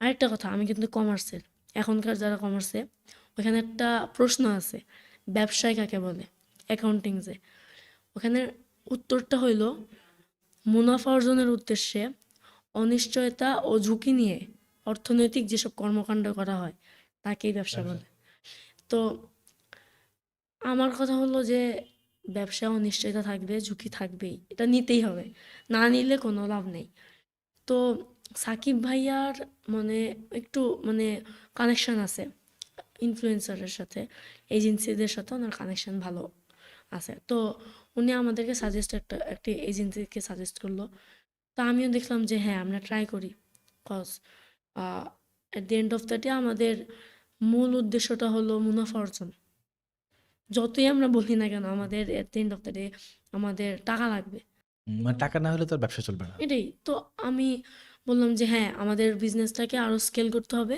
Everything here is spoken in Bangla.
আরেকটা কথা, আমি কিন্তু কমার্সের, এখনকার যারা কমার্সে, ওখানে একটা প্রশ্ন আছে, ব্যবসায় কাকে বলে, অ্যাকাউন্টিংসে। ওখানে উত্তরটা হইল, মুনাফা অর্জনের উদ্দেশ্যে অনিশ্চয়তা ও ঝুঁকি নিয়ে অর্থনৈতিক যেসব কর্মকাণ্ড করা হয় তাকেই ব্যবসা বলে। তো আমার কথা হলো যে ব্যবসায় অনিশ্চয়তা থাকবে, ঝুঁকি থাকবেই, এটা নিতেই হবে, না নিলে কোনো লাভ নেই। তো সাকিব ভাইয়ার মানে একটু মানে কানেকশন আছে ইনফ্লুয়েন্সারের সাথে, এজেন্সিদের সাথে ওনার কানেকশন ভালো আছে। তো উনি আমাদেরকে একটি এজেন্সিকে সাজেস্ট করলো। তো আমিও দেখলাম যে হ্যাঁ, আমরা ট্রাই করি, cause at the end of the day আমাদের মূল উদ্দেশ্যটা হলো মুনাফা অর্জন। যতই আমরা বলি না কেন, আমাদের at the end of the day আমাদের টাকা লাগবে। মানে টাকা না হলে তো আর ব্যবসা চলবে না। এটাই তো, আমি বললাম যে হ্যাঁ, আমাদের বিজনেসটাকে আরো স্কেল করতে হবে।